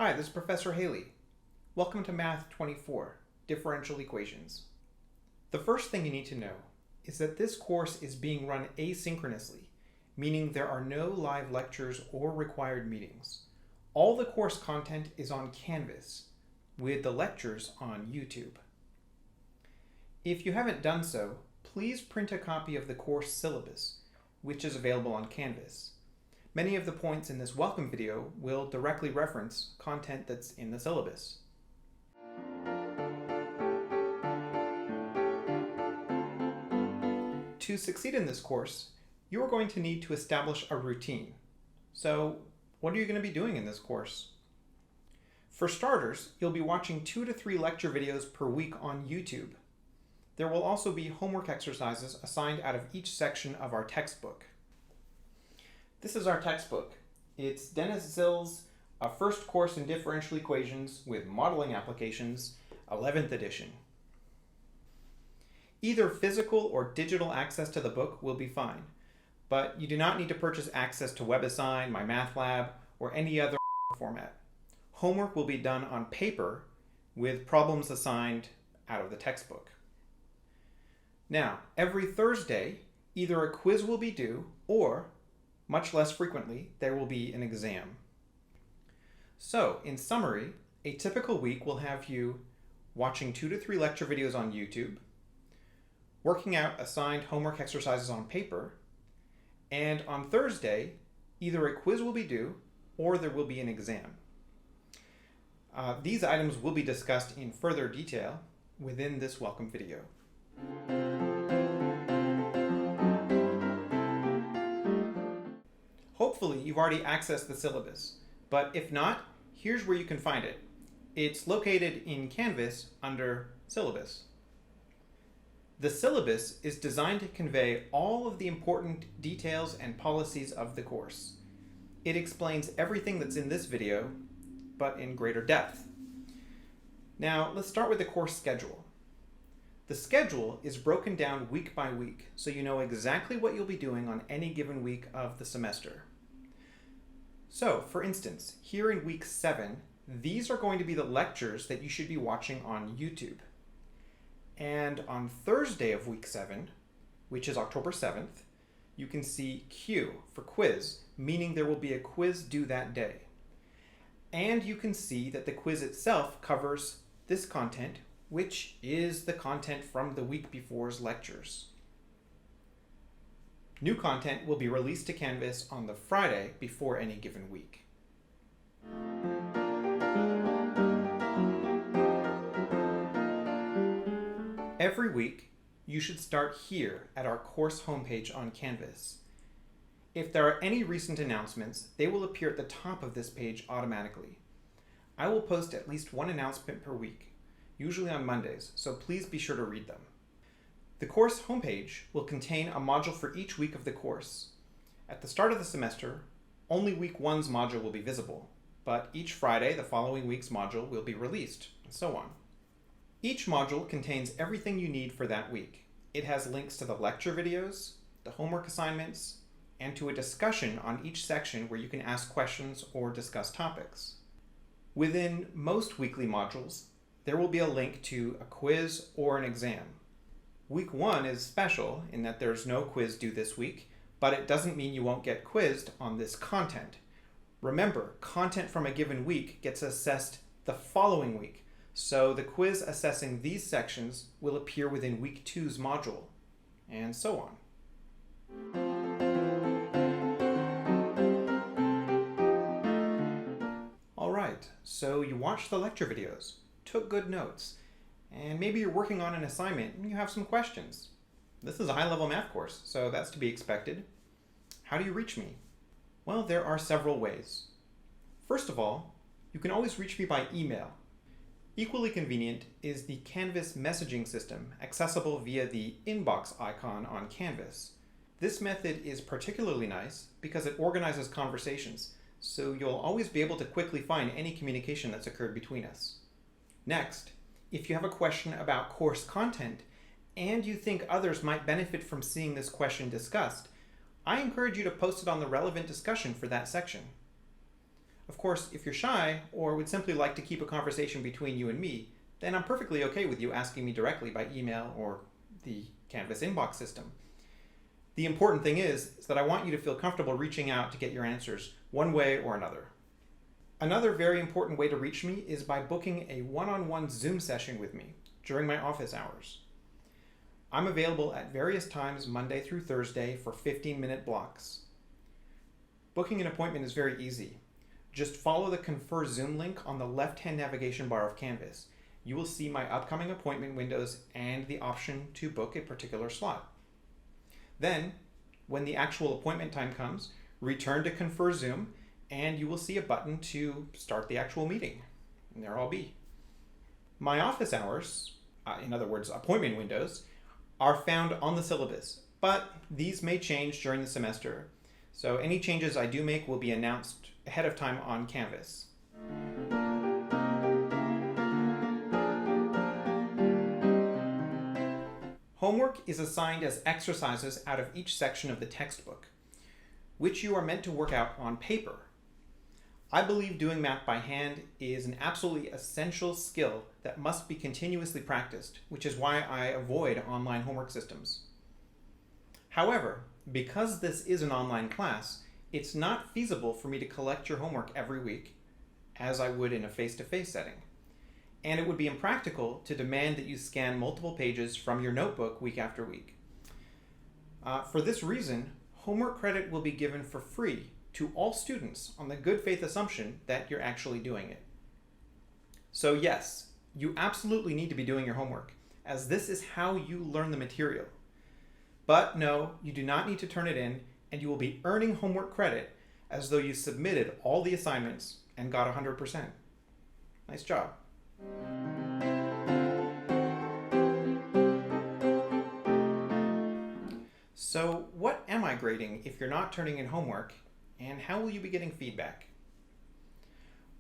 Hi, this is Professor Haley. Welcome to Math 24, Differential Equations. The first thing you need to know is that this course is being run asynchronously, meaning there are no live lectures or required meetings. All the course content is on Canvas, with the lectures on YouTube. If you haven't done so, please print a copy of the course syllabus, which is available on Canvas. Many of the points in this welcome video will directly reference content that's in the syllabus. To succeed in this course, you are going to need to establish a routine. So, what are you going to be doing in this course? For starters, you'll be watching 2 to 3 lecture videos per week on YouTube. There will also be homework exercises assigned out of each section of our textbook. This is our textbook. It's Dennis Zill's A First Course in Differential Equations with Modeling Applications, 11th edition. Either physical or digital access to the book will be fine, but you do not need to purchase access to WebAssign, MyMathLab, or any other format. Homework will be done on paper with problems assigned out of the textbook. Now, every Thursday, either a quiz will be due or, much less frequently, there will be an exam. So, in summary, a typical week will have you watching 2 to 3 lecture videos on YouTube, working out assigned homework exercises on paper, and on Thursday, either a quiz will be due or there will be an exam. These items will be discussed in further detail within this welcome video. Hopefully you've already accessed the syllabus, but if not, here's where you can find it. It's located in Canvas under Syllabus. The syllabus is designed to convey all of the important details and policies of the course. It explains everything that's in this video, but in greater depth. Now, let's start with the course schedule. The schedule is broken down week by week, so you know exactly what you'll be doing on any given week of the semester. So, for instance, here in week 7, these are going to be the lectures that you should be watching on YouTube. And on Thursday of week 7, which is October 7th, you can see Q for quiz, meaning there will be a quiz due that day. And you can see that the quiz itself covers this content, which is the content from the week before's lectures. New content will be released to Canvas on the Friday before any given week. Every week, you should start here at our course homepage on Canvas. If there are any recent announcements, they will appear at the top of this page automatically. I will post at least one announcement per week, usually on Mondays, so please be sure to read them. The course homepage will contain a module for each week of the course. At the start of the semester, only week 1's module will be visible, but each Friday the following week's module will be released, and so on. Each module contains everything you need for that week. It has links to the lecture videos, the homework assignments, and to a discussion on each section where you can ask questions or discuss topics. Within most weekly modules, there will be a link to a quiz or an exam. Week 1 is special in that there's no quiz due this week, but it doesn't mean you won't get quizzed on this content. Remember, content from a given week gets assessed the following week, so the quiz assessing these sections will appear within week 2's module, and so on. Alright, so you watched the lecture videos, took good notes, and maybe you're working on an assignment and you have some questions. This is a high-level math course, so that's to be expected. How do you reach me? Well, there are several ways. First of all, you can always reach me by email. Equally convenient is the Canvas messaging system, accessible via the inbox icon on Canvas. This method is particularly nice because it organizes conversations, so you'll always be able to quickly find any communication that's occurred between us. Next, if you have a question about course content and you think others might benefit from seeing this question discussed, I encourage you to post it on the relevant discussion for that section. Of course, if you're shy or would simply like to keep a conversation between you and me, then I'm perfectly okay with you asking me directly by email or the Canvas inbox system. The important thing is that I want you to feel comfortable reaching out to get your answers one way or another. Another very important way to reach me is by booking a one-on-one Zoom session with me during my office hours. I'm available at various times Monday through Thursday for 15-minute blocks. Booking an appointment is very easy. Just follow the Confer Zoom link on the left-hand navigation bar of Canvas. You will see my upcoming appointment windows and the option to book a particular slot. Then, when the actual appointment time comes, return to Confer Zoom and you will see a button to start the actual meeting. And there I'll be. My office hours, in other words, appointment windows, are found on the syllabus, but these may change during the semester. So any changes I do make will be announced ahead of time on Canvas. Homework is assigned as exercises out of each section of the textbook, which you are meant to work out on paper. I believe doing math by hand is an absolutely essential skill that must be continuously practiced, which is why I avoid online homework systems. However, because this is an online class, it's not feasible for me to collect your homework every week, as I would in a face-to-face setting. And it would be impractical to demand that you scan multiple pages from your notebook week after week. For this reason, homework credit will be given for free to all students on the good faith assumption that you're actually doing it. So yes, you absolutely need to be doing your homework, as this is how you learn the material. But no, you do not need to turn it in, and you will be earning homework credit as though you submitted all the assignments and got 100%. Nice job. So what am I grading if you're not turning in homework, and how will you be getting feedback?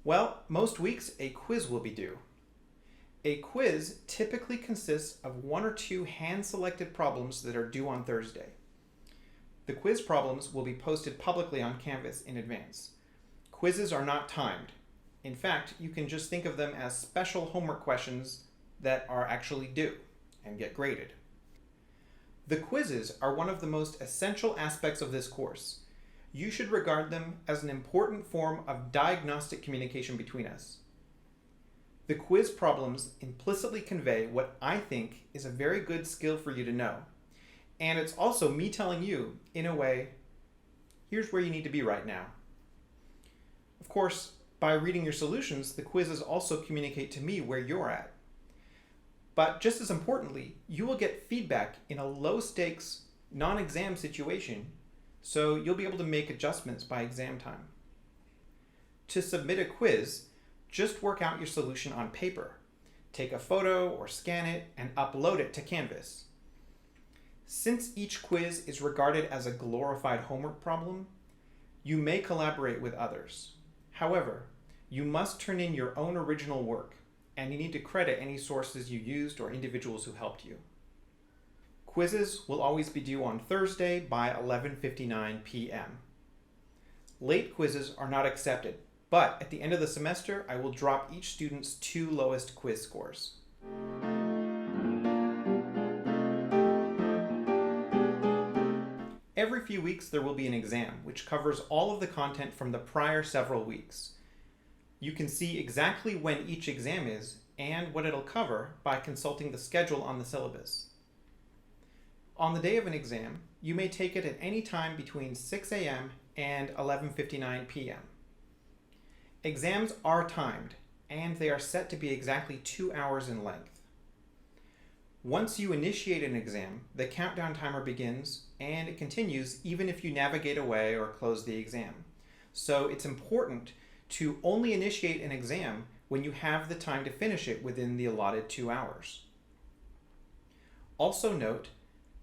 Well, most weeks a quiz will be due. A quiz typically consists of 1 or 2 hand-selected problems that are due on Thursday. The quiz problems will be posted publicly on Canvas in advance. Quizzes are not timed. In fact, you can just think of them as special homework questions that are actually due and get graded. The quizzes are one of the most essential aspects of this course. You should regard them as an important form of diagnostic communication between us. The quiz problems implicitly convey what I think is a very good skill for you to know. And it's also me telling you, in a way, here's where you need to be right now. Of course, by reading your solutions, the quizzes also communicate to me where you're at. But just as importantly, you will get feedback in a low-stakes, non-exam situation, so you'll be able to make adjustments by exam time. To submit a quiz, just work out your solution on paper. Take a photo or scan it and upload it to Canvas. Since each quiz is regarded as a glorified homework problem, you may collaborate with others. However, you must turn in your own original work, and you need to credit any sources you used or individuals who helped you. Quizzes will always be due on Thursday by 11:59 p.m. Late quizzes are not accepted, but at the end of the semester, I will drop each student's 2 lowest quiz scores. Every few weeks there will be an exam, which covers all of the content from the prior several weeks. You can see exactly when each exam is and what it'll cover by consulting the schedule on the syllabus. On the day of an exam, you may take it at any time between 6 a.m. and 11:59 p.m. Exams are timed, and they are set to be exactly 2 hours in length. Once you initiate an exam, the countdown timer begins, and it continues even if you navigate away or close the exam. So it's important to only initiate an exam when you have the time to finish it within the allotted 2 hours. Also note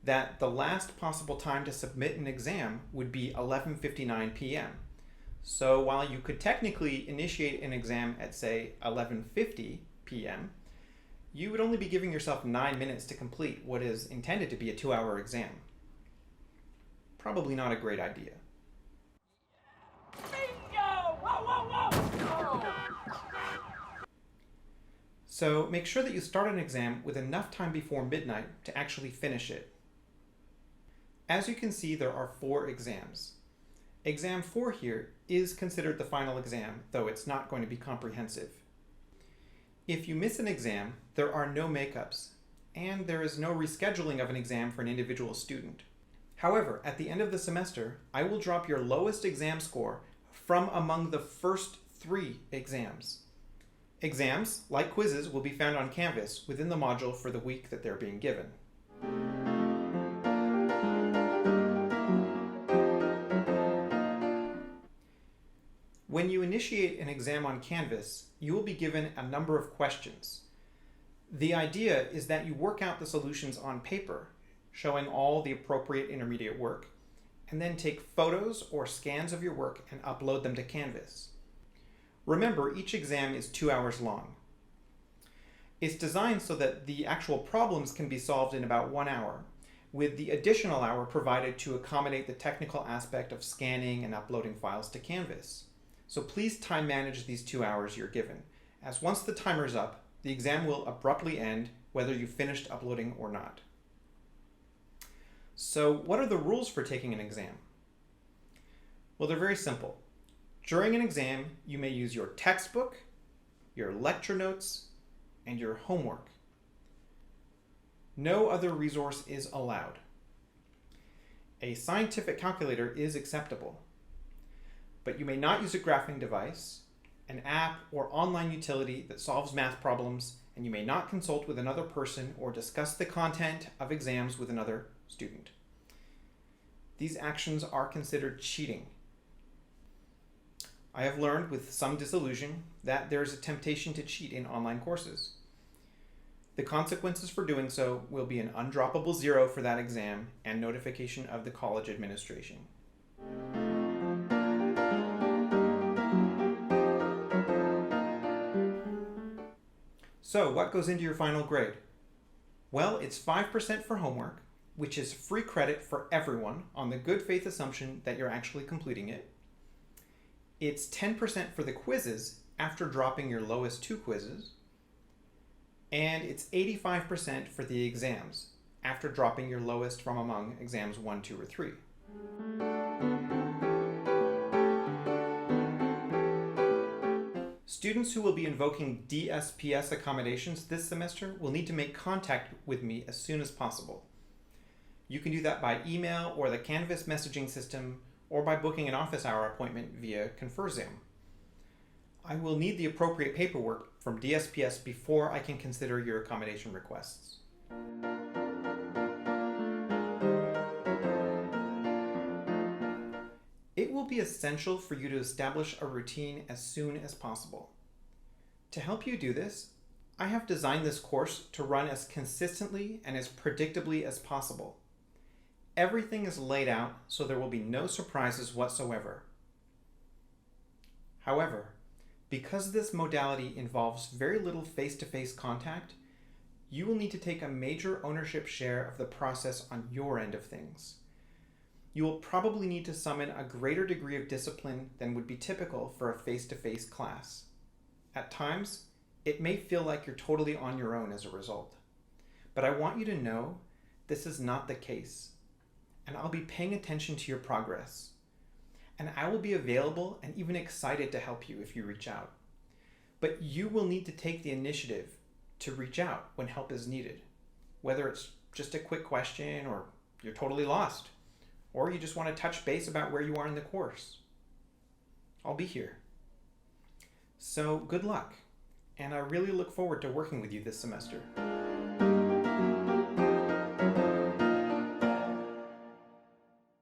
that the last possible time to submit an exam would be 11:59 p.m. So while you could technically initiate an exam at, say, 11:50 p.m., you would only be giving yourself 9 minutes to complete what is intended to be a 2-hour exam. Probably not a great idea. Bingo! Whoa, whoa, whoa! So make sure that you start an exam with enough time before midnight to actually finish it. As you can see, there are 4 exams. Exam 4 here is considered the final exam, though it's not going to be comprehensive. If you miss an exam, there are no makeups, and there is no rescheduling of an exam for an individual student. However, at the end of the semester, I will drop your lowest exam score from among the first 3 exams. Exams, like quizzes, will be found on Canvas within the module for the week that they're being given. When you initiate an exam on Canvas, you will be given a number of questions. The idea is that you work out the solutions on paper, showing all the appropriate intermediate work, and then take photos or scans of your work and upload them to Canvas. Remember, each exam is 2 hours long. It's designed so that the actual problems can be solved in about 1 hour, with the additional hour provided to accommodate the technical aspect of scanning and uploading files to Canvas. So please time manage these 2 hours you're given, as once the timer's up, the exam will abruptly end whether you've finished uploading or not. So what are the rules for taking an exam? Well, they're very simple. During an exam, you may use your textbook, your lecture notes, and your homework. No other resource is allowed. A scientific calculator is acceptable, but you may not use a graphing device, an app, or online utility that solves math problems, and you may not consult with another person or discuss the content of exams with another student. These actions are considered cheating. I have learned with some disillusion that there is a temptation to cheat in online courses. The consequences for doing so will be an undroppable 0 for that exam and notification of the college administration. So what goes into your final grade? Well, it's 5% for homework, which is free credit for everyone on the good faith assumption that you're actually completing it. It's 10% for the quizzes after dropping your lowest 2 quizzes. And it's 85% for the exams after dropping your lowest from among exams 1, 2, or 3. Students who will be invoking DSPS accommodations this semester will need to make contact with me as soon as possible. You can do that by email or the Canvas messaging system, or by booking an office hour appointment via ConferZoom. I will need the appropriate paperwork from DSPS before I can consider your accommodation requests. It will be essential for you to establish a routine as soon as possible. To help you do this, I have designed this course to run as consistently and as predictably as possible. Everything is laid out so there will be no surprises whatsoever. However, because this modality involves very little face-to-face contact, you will need to take a major ownership share of the process on your end of things. You will probably need to summon a greater degree of discipline than would be typical for a face-to-face class. At times, it may feel like you're totally on your own as a result. But I want you to know this is not the case. And I'll be paying attention to your progress. And I will be available and even excited to help you if you reach out. But you will need to take the initiative to reach out when help is needed, whether it's just a quick question or you're totally lost, or you just want to touch base about where you are in the course. I'll be here. So good luck, and I really look forward to working with you this semester.